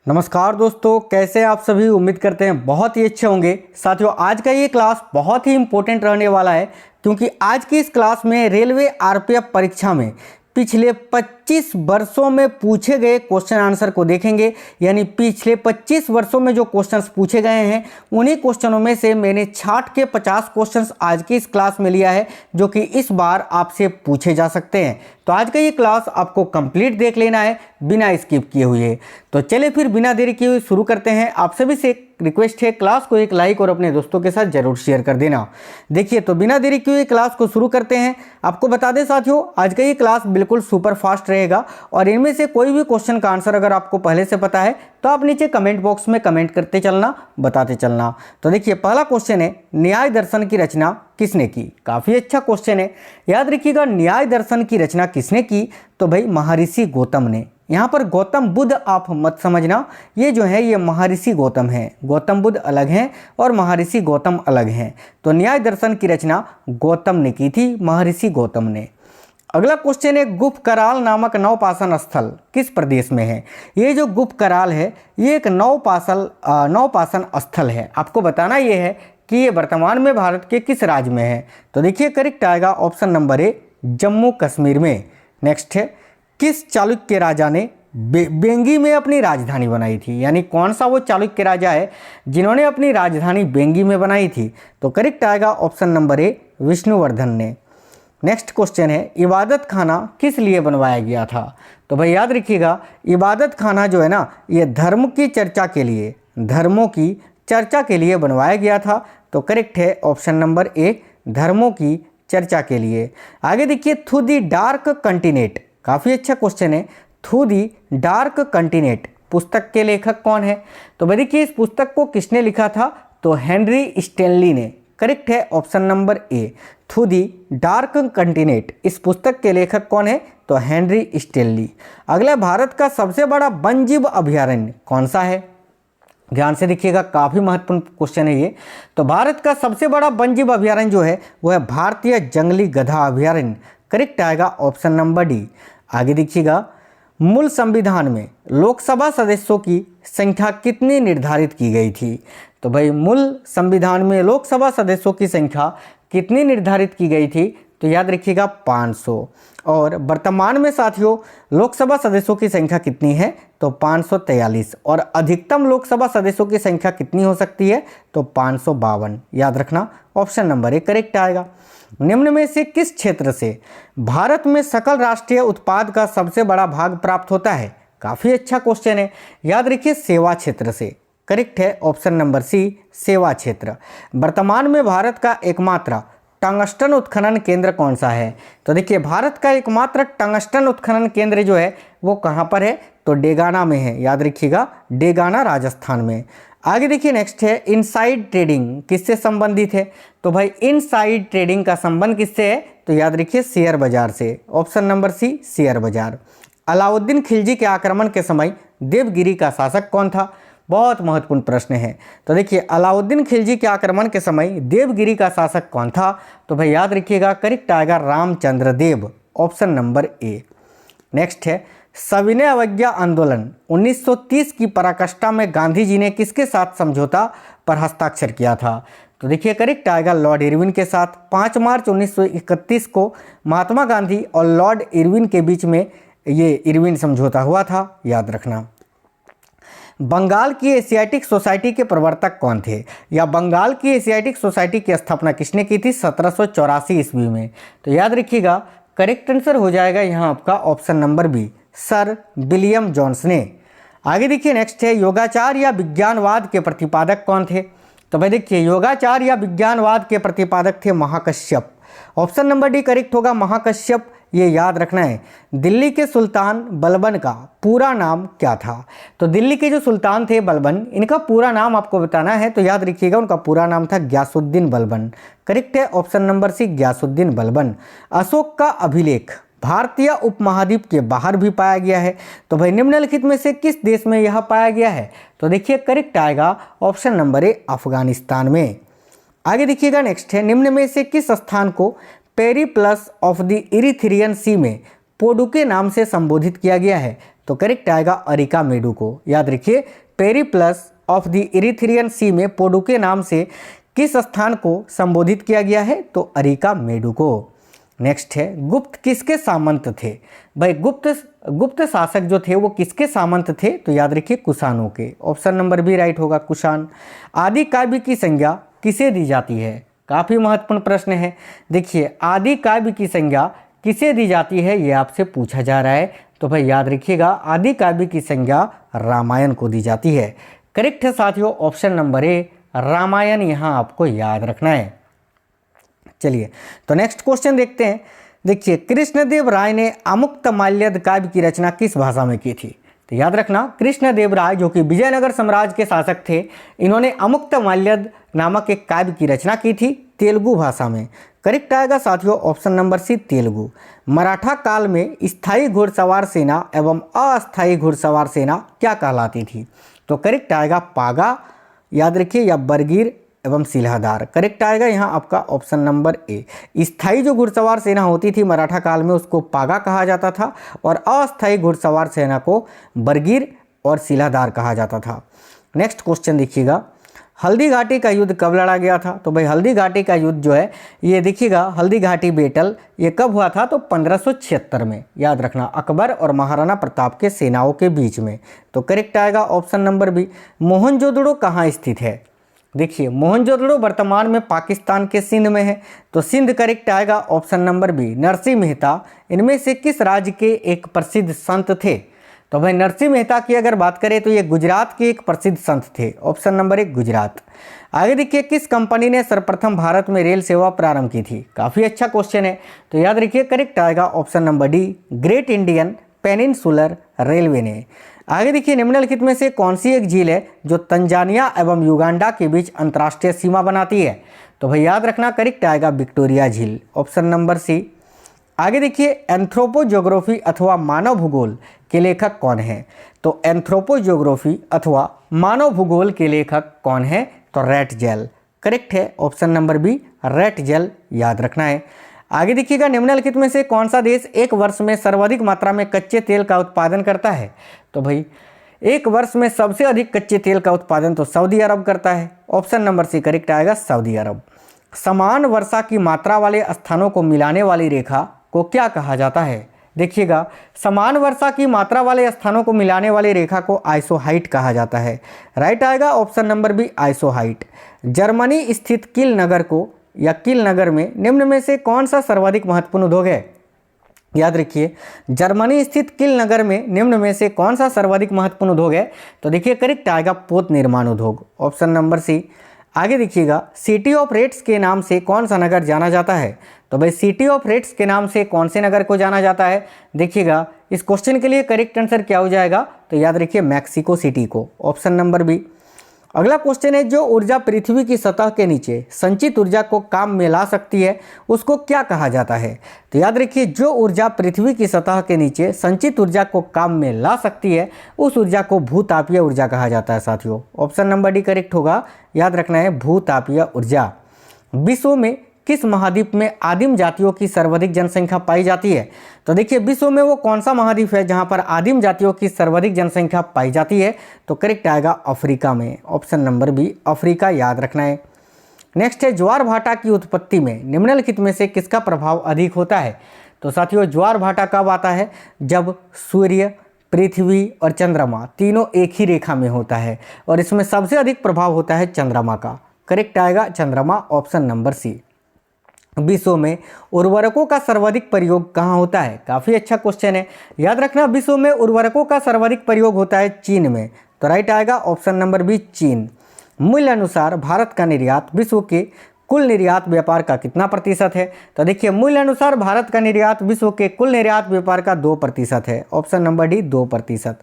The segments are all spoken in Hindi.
नमस्कार दोस्तों, कैसे आप सभी। उम्मीद करते हैं बहुत ही अच्छे होंगे। साथियों, आज का ये क्लास बहुत ही इंपॉर्टेंट रहने वाला है क्योंकि आज की इस क्लास में रेलवे आरपीएफ परीक्षा में पिछले 25 वर्षों में पूछे गए क्वेश्चन आंसर को देखेंगे। यानी पिछले 25 वर्षों में जो क्वेश्चंस पूछे गए हैं उन्हीं क्वेश्चनों में से मैंने छाट के 50 क्वेश्चंस आज की इस क्लास में लिया है जो कि इस बार आपसे पूछे जा सकते हैं। तो आज का ये क्लास आपको कंप्लीट देख लेना है बिना स्किप किए हुए। तो चलिए फिर बिना देरी किए हुए शुरू करते हैं। आप सभी से एक रिक्वेस्ट है, क्लास को एक लाइक और अपने दोस्तों के साथ जरूर शेयर कर देना। देखिए, तो बिना देरी किए हुए क्लास को शुरू करते हैं। आपको बता दें साथियों, आज का ये क्लास बिल्कुल सुपर फास्ट रहेगा और इनमें से कोई भी क्वेश्चन का आंसर अगर आपको पहले से पता है तो आप नीचे कमेंट बॉक्स में कमेंट करते चलना, बताते चलना। तो देखिए, पहला क्वेश्चन है, न्याय दर्शन की रचना किसने की। काफ़ी अच्छा क्वेश्चन है, याद रखिएगा। न्याय दर्शन की रचना किसने की? तो भाई महर्षि गौतम ने। यहाँ पर गौतम बुद्ध आप मत समझना, ये जो है ये महर्षि गौतम है। गौतम बुद्ध अलग हैं और महर्षि गौतम अलग हैं। तो न्याय दर्शन की रचना गौतम ने की थी, महर्षि गौतम ने। अगला क्वेश्चन है, गुप्त कराल नामक नवपाषाण स्थल किस प्रदेश में है। ये जो गुप्त कराल है ये एक नवपाषाण स्थल है। आपको बताना ये है कि ये वर्तमान में भारत के किस राज्य में है। तो देखिए, करेक्ट आएगा ऑप्शन नंबर ए, जम्मू कश्मीर में। नेक्स्ट है, किस चालुक्य राजा ने बेंगी में अपनी राजधानी बनाई थी। यानी कौन सा वो चालुक्य राजा है जिन्होंने अपनी राजधानी बेंगी में बनाई थी। तो करेक्ट आएगा ऑप्शन नंबर ए, विष्णुवर्धन ने। नेक्स्ट क्वेश्चन है, इबादत खाना किस लिए बनवाया गया था। तो भाई याद रखिएगा, इबादत खाना जो है ना ये धर्म की चर्चा के लिए, धर्मों की चर्चा के लिए बनवाया गया था। तो करेक्ट है ऑप्शन नंबर ए, धर्मों की चर्चा के लिए। आगे देखिए, थ्रू दी डार्क कंटिनेंट, काफ़ी अच्छा क्वेश्चन है। थ्रू दी डार्क कंटिनेंट पुस्तक के लेखक कौन है। तो भाई देखिए, इस पुस्तक को किसने लिखा था। तो हेनरी स्टैनली ने। करेक्ट है option number A, through the Dark continent. इस पुस्तक के लेखक कौन है। तो हेनरी स्टैनली। अगला, भारत का सबसे बड़ा वन्यजीव अभयारण्य कौन सा है। ध्यान से देखिएगा, काफ़ी महत्वपूर्ण क्वेश्चन है ये। तो भारत का सबसे बड़ा वन्यजीव अभयारण्य जो है वो है भारतीय जंगली गधा अभयारण्य। करेक्ट आएगा ऑप्शन नंबर डी। आगे देखिएगा, मूल संविधान में लोकसभा सदस्यों की संख्या कितनी निर्धारित की गई थी। तो भाई मूल संविधान में लोकसभा सदस्यों की संख्या कितनी निर्धारित की गई थी। तो याद रखिएगा 500। और वर्तमान में साथियों लोकसभा सदस्यों की संख्या कितनी है। तो 543। और अधिकतम लोकसभा सदस्यों की संख्या कितनी हो सकती है। तो 552। याद रखना ऑप्शन नंबर ए करेक्ट आएगा। निम्न में से किस क्षेत्र से भारत में सकल राष्ट्रीय उत्पाद का सबसे बड़ा भाग प्राप्त होता है। काफ़ी अच्छा क्वेश्चन है, याद रखिए सेवा क्षेत्र से। करेक्ट है ऑप्शन नंबर सी, सेवा क्षेत्र। वर्तमान में भारत का एकमात्र टंगस्टन उत्खनन केंद्र कौन सा है। तो देखिए, भारत का एकमात्र टंगस्टन उत्खनन केंद्र जो है वो कहाँ पर है। तो डेगाना में है। याद रखिएगा, डेगाना राजस्थान में। आगे देखिए, नेक्स्ट है, इनसाइड ट्रेडिंग किससे संबंधित है। तो भाई इनसाइड ट्रेडिंग का संबंध किससे है। तो याद रखिए शेयर बाजार से। ऑप्शन नंबर सी, शेयर बाजार। अलाउद्दीन खिलजी के आक्रमण के समय देवगिरी का शासक कौन था। बहुत महत्वपूर्ण प्रश्न है। तो देखिए, अलाउद्दीन खिलजी के आक्रमण के समय देवगिरी का शासक कौन था। तो भाई याद रखिएगा, करेक्ट आएगा Ramchandra Dev. Option number A. Next है, सविनय अवज्ञा आंदोलन 1930 की पराकाष्ठा में गांधी जी ने किसके साथ समझौता पर हस्ताक्षर किया था। तो देखिए, करेक्ट आएगा लॉर्ड इरविन के साथ। 5 मार्च 1931 को महात्मा गांधी और लॉर्ड इरविन के बीच में ये इरविन समझौता हुआ था। याद रखना। बंगाल की एशियाटिक सोसाइटी के प्रवर्तक कौन थे। या बंगाल की एशियाटिक सोसाइटी की स्थापना किसने की थी। 1784 ईस्वी में। तो याद रखिएगा, करेक्ट आंसर हो जाएगा यहाँ आपका option number B, sir William Jones ने। आगे देखिए, नेक्स्ट है, योगाचार या विज्ञानवाद के प्रतिपादक कौन थे। तो भाई देखिए, योगाचार या विज्ञानवाद के प्रतिपादक थे Mahakashyap. Option number D correct होगा, महाकश्यप। ये याद रखना है। दिल्ली के सुल्तान बलबन का पूरा नाम क्या था। तो दिल्ली के जो सुल्तान थे बलबन, इनका पूरा नाम आपको बताना है। तो याद रखिएगा, उनका पूरा नाम था ग्यासुद्दीन बलबन। करेक्ट है option number C, Ghiyasuddin Balban. Ashok का अभिलेख भारतीय उपमहाद्वीप के बाहर भी पाया गया है। तो भाई निम्नलिखित में से किस देश में यह पाया गया है। तो देखिए, करेक्ट आएगा ऑप्शन नंबर ए, अफगानिस्तान में। आगे देखिएगा, नेक्स्ट है, निम्न में से किस स्थान को पेरिप्लस ऑफ द इरिथ्रियन सी में पोडू के नाम से संबोधित किया गया है। तो करेक्ट आएगा अरिका मेडुको। याद रखिए, पेरिप्लस ऑफ द इरीथ्रियन सी में पोडुके नाम से किस स्थान को संबोधित किया गया है? तो अरिका मेडुको। नेक्स्ट है, गुप्त किसके सामंत थे? भाई गुप्त शासक जो थे वो किसके सामंत थे? तो याद रखिए कुषाणों के। ऑप्शन नंबर बी राइट होगा, कुषाण। आदि काव्य की संज्ञा किसे दी जाती है? काफी महत्वपूर्ण प्रश्न है। देखिए, आदि काव्य की संज्ञा किसे दी जाती है, ये आपसे पूछा जा रहा है। तो भाई याद रखिएगा, आदि काव्य की संज्ञा रामायण को दी जाती है। करेक्ट है साथियों, ऑप्शन नंबर ए रामायण यहाँ आपको याद रखना है। चलिए तो नेक्स्ट क्वेश्चन देखते हैं। देखिए, कृष्णदेव राय ने अमुक्तमाल्यद काव्य की रचना किस भाषा में की थी? तो याद रखना, कृष्णदेव राय जो कि विजयनगर साम्राज्य के शासक थे, इन्होंने अमुक्तमाल्यद नामक एक काव्य की रचना की थी तेलुगु भाषा में। करेक्ट आएगा साथियों option number C Telugu. Maratha काल में स्थायी घुड़सवार सेना एवं अस्थायी घुड़सवार सेना क्या कहलाती थी? तो करेक्ट आएगा पागा, याद रखिए, या बरगीर एवं सिलहदार। करेक्ट आएगा यहाँ आपका ऑप्शन नंबर ए। स्थायी जो घुड़सवार सेना होती थी मराठा काल में उसको पागा कहा जाता था और अस्थायी घुड़सवार सेना को बरगीर और सिलहदार कहा जाता था। नेक्स्ट क्वेश्चन देखिएगा, हल्दी घाटी का युद्ध कब लड़ा गया था? तो भाई हल्दी घाटी का युद्ध जो है ये देखिएगा, हल्दी घाटी बैटल ये कब हुआ था? तो 1576 में। याद रखना, अकबर और महाराणा प्रताप के सेनाओं के बीच में। तो करेक्ट आएगा ऑप्शन नंबर बी। मोहनजोदड़ो कहाँ स्थित है? देखिए, मोहनजोदड़ो वर्तमान में पाकिस्तान के सिंध में है। तो सिंध करेक्ट आएगा option number B. Narsinh Mehta इनमें से किस राज्य के एक प्रसिद्ध संत थे? तो भाई नरसिंह मेहता की अगर बात करें तो ये गुजरात के एक प्रसिद्ध संत थे। ऑप्शन नंबर एक गुजरात। आगे देखिए, किस कंपनी ने सर्वप्रथम भारत में रेल सेवा प्रारंभ की थी? काफ़ी अच्छा क्वेश्चन है। तो याद रखिए, करेक्ट आएगा option number D, great Indian peninsular railway ने। आगे देखिए, निम्नलिखित में से कौन सी एक झील है जो तंजानिया एवं युगांडा के बीच अंतर्राष्ट्रीय सीमा बनाती है? तो भाई याद रखना, करेक्ट आएगा विक्टोरिया झील। Option number C. आगे देखिए, एंथ्रोपोज्योग्राफी अथवा मानव भूगोल के लेखक कौन है? तो एंथ्रोपोज्योग्राफी अथवा मानव भूगोल के लेखक कौन है? तो रैटजेल। करेक्ट है ऑप्शन नंबर बी, रैटजेल याद रखना है। आगे देखिएगा, निम्नलिखित में से कौन सा देश एक वर्ष में सर्वाधिक मात्रा में कच्चे तेल का उत्पादन करता है? तो भाई एक वर्ष में सबसे अधिक कच्चे तेल का उत्पादन तो सऊदी अरब करता है। ऑप्शन नंबर सी करेक्ट आएगा, सऊदी अरब। समान वर्षा की मात्रा वाले स्थानों को मिलाने वाली रेखा को क्या कहा जाता है? देखिएगा, समान वर्षा की मात्रा वाले स्थानों को मिलाने वाली रेखा को आइसोहाइट कहा जाता है। राइट आएगा option number B, isohyet. Germany स्थित किल नगर को या किल नगर में निम्न में से कौन सा सर्वाधिक महत्वपूर्ण उद्योग है? याद रखिए, जर्मनी स्थित किल नगर में निम्न में से कौन सा सर्वाधिक महत्वपूर्ण उद्योग है? तो देखिए, करेक्ट आएगा पोत निर्माण उद्योग। Option number C. आगे देखिएगा, सिटी ऑफ रेड्स के नाम से कौन सा नगर जाना जाता है? तो भाई सिटी ऑफ रेड्स के नाम से कौन से नगर को जाना जाता है? देखिएगा, इस क्वेश्चन के लिए करेक्ट आंसर क्या हो जाएगा? तो याद रखिए, मैक्सिको सिटी को। Option number B. अगला क्वेश्चन है, जो ऊर्जा पृथ्वी की सतह के नीचे संचित ऊर्जा को काम में ला सकती है उसको क्या कहा जाता है? तो याद रखिए, जो ऊर्जा पृथ्वी की सतह के नीचे संचित ऊर्जा को काम में ला सकती है उस ऊर्जा को भूतापीय ऊर्जा कहा जाता है साथियों। ऑप्शन नंबर डी करेक्ट होगा, याद रखना है, भूतापीय ऊर्जा। विश्व में किस महाद्वीप में आदिम जातियों की सर्वाधिक जनसंख्या पाई जाती है? तो देखिए, विश्व में वो कौन सा महाद्वीप है जहां पर आदिम जातियों की सर्वाधिक जनसंख्या पाई जाती है? तो करेक्ट आएगा अफ्रीका में। ऑप्शन नंबर बी, अफ्रीका याद रखना है। नेक्स्ट है, ज्वार भाटा की उत्पत्ति में निम्नलिखित में से किसका प्रभाव अधिक होता है? तो साथियों, ज्वार भाटा कब आता है? जब सूर्य, पृथ्वी और चंद्रमा तीनों एक ही रेखा में होता है और इसमें सबसे अधिक प्रभाव होता है चंद्रमा का। करेक्ट आएगा चंद्रमा, ऑप्शन नंबर सी। विश्व में उर्वरकों का सर्वाधिक प्रयोग कहाँ होता है? काफ़ी अच्छा क्वेश्चन है। याद रखना, विश्व में उर्वरकों का सर्वाधिक प्रयोग होता है चीन में। तो राइट आएगा ऑप्शन नंबर बी, चीन। मूल्य अनुसार भारत का निर्यात विश्व के कुल निर्यात व्यापार का कितना प्रतिशत है? तो देखिए, मूल्य अनुसार भारत का निर्यात विश्व के कुल निर्यात व्यापार का 2% है। Option number D, 2%।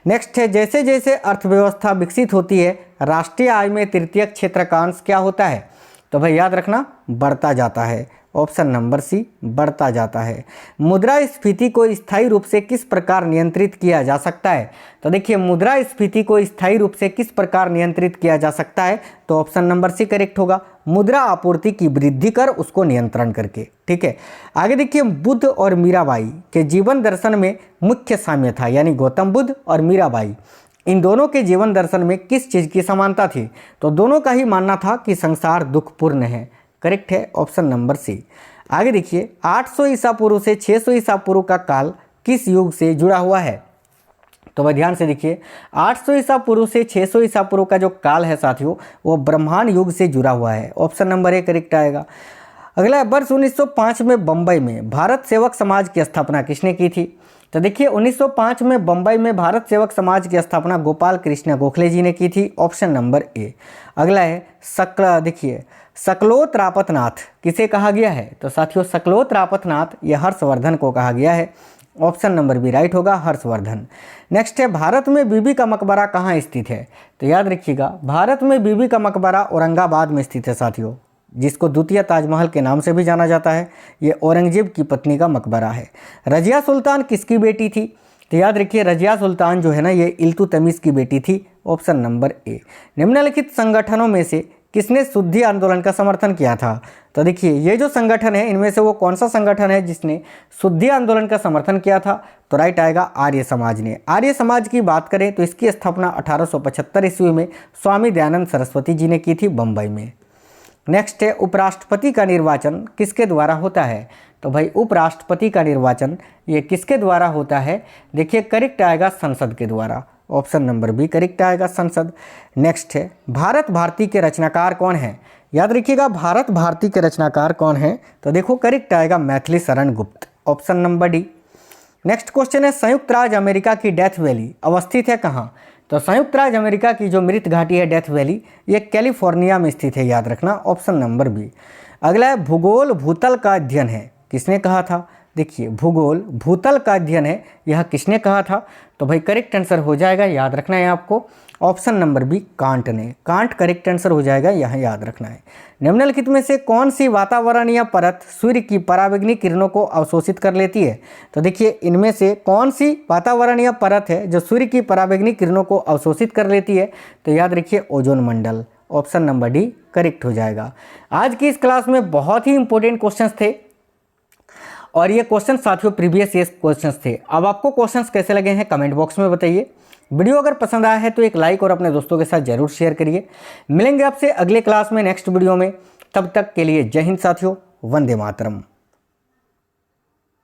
नेक्स्ट है, जैसे जैसे अर्थव्यवस्था विकसित होती है राष्ट्रीय आय में तृतीयक क्षेत्र का अंश क्या होता है? तो भाई याद रखना, बढ़ता जाता है। ऑप्शन नंबर सी, बढ़ता जाता है। मुद्रास्फीति को स्थायी रूप से किस प्रकार नियंत्रित किया जा सकता है? तो देखिए, मुद्रास्फीति को स्थायी रूप से किस प्रकार नियंत्रित किया जा सकता है? तो ऑप्शन नंबर सी करेक्ट होगा, मुद्रा आपूर्ति की वृद्धि कर उसको नियंत्रण करके। ठीक है, आगे देखिए, बुद्ध और मीराबाई के जीवन दर्शन में मुख्य साम्य था, यानी गौतम बुद्ध और मीराबाई इन दोनों के जीवन दर्शन में किस चीज़ की समानता थी? तो दोनों का ही मानना था कि संसार दुखपूर्ण है। करेक्ट है ऑप्शन नंबर सी। आगे देखिए, 800 ईसा पूर्व से 600 ईसा पूर्व का काल किस युग से जुड़ा हुआ है? तो भाई ध्यान से देखिए, 800 ईसा पूर्व से 600 ईसा पूर्व का जो काल है साथियों, वो ब्रह्मांड युग से जुड़ा हुआ है। ऑप्शन नंबर ए करेक्ट आएगा। अगला, वर्ष 1905 में बंबई में भारत सेवक समाज की स्थापना किसने की थी? तो देखिए, 1905 में बंबई में भारत सेवक समाज की स्थापना गोपाल कृष्ण गोखले जी ने की थी। ऑप्शन नंबर ए। अगला है देखिए, सकलोत रापतनाथ किसे कहा गया है? तो साथियों, सकलोत रापतनाथ ये हर्षवर्धन को कहा गया है। ऑप्शन नंबर बी राइट होगा, हर्षवर्धन। नेक्स्ट है, भारत में बीबी का मकबरा कहाँ स्थित है? तो याद रखिएगा, भारत में बीबी का मकबरा औरंगाबाद में स्थित है साथियों, जिसको द्वितीय ताजमहल के नाम से भी जाना जाता है। ये औरंगजेब की पत्नी का मकबरा है। रजिया सुल्तान किसकी बेटी थी? तो याद रखिए, रजिया सुल्तान जो है ना, ये इल्तुतमिश की बेटी थी। ऑप्शन नंबर ए। निम्नलिखित संगठनों में से किसने शुद्धि आंदोलन का समर्थन किया था? तो देखिए, ये जो संगठन है, इनमें से वो कौन सा संगठन है जिसने शुद्धि आंदोलन का समर्थन किया था? तो राइट आएगा आर्य समाज ने। आर्य समाज की बात करें तो इसकी स्थापना 1875 ईस्वी में स्वामी दयानंद सरस्वती जी ने की थी, बंबई में। नेक्स्ट है, उपराष्ट्रपति का निर्वाचन किसके द्वारा होता है? तो भाई, उपराष्ट्रपति का निर्वाचन ये किसके द्वारा होता है? देखिए, करेक्ट आएगा संसद के द्वारा। ऑप्शन नंबर बी करेक्ट आएगा, संसद। नेक्स्ट है, भारत भारती के रचनाकार कौन है? याद रखिएगा, भारत भारती के रचनाकार कौन है? तो देखो, करेक्ट आएगा Maithili Sharan Gupt. Option number D. Next question है, संयुक्त राज्य अमेरिका की डेथ वैली अवस्थित है कहाँ? तो संयुक्त राज्य अमेरिका की जो मृत घाटी है डेथ वैली, ये कैलिफोर्निया में स्थित है, याद रखना। Option number B. अगला है, भूगोल भूतल का अध्ययन है, किसने कहा था? देखिए, भूगोल भूतल का अध्ययन है, यह किसने कहा था? तो भाई करेक्ट आंसर हो जाएगा, याद रखना है आपको, ऑप्शन नंबर बी कांट ने। कांट करेक्ट आंसर हो जाएगा, यहाँ याद रखना है। निम्नलिखित में से कौन सी वातावरणीय परत सूर्य की पराबैंगनी किरणों को अवशोषित कर लेती है? तो देखिए, इनमें से कौन सी वातावरणीय परत है जो सूर्य की पराबैंगनी किरणों को अवशोषित कर लेती है? तो याद रखिए, ओजोन मंडल। ऑप्शन नंबर डी करेक्ट हो जाएगा। आज की इस क्लास में बहुत ही इंपॉर्टेंट क्वेश्चंस थे और ये क्वेश्चन साथियों प्रीवियस ईयर क्वेश्चंस थे। अब आपको क्वेश्चंस कैसे लगे हैं कमेंट बॉक्स में बताइए। वीडियो अगर पसंद आया है तो एक लाइक और अपने दोस्तों के साथ जरूर शेयर करिए। मिलेंगे आपसे अगले क्लास में नेक्स्ट वीडियो में, तब तक के लिए जय हिंद साथियों, वंदे मातरम।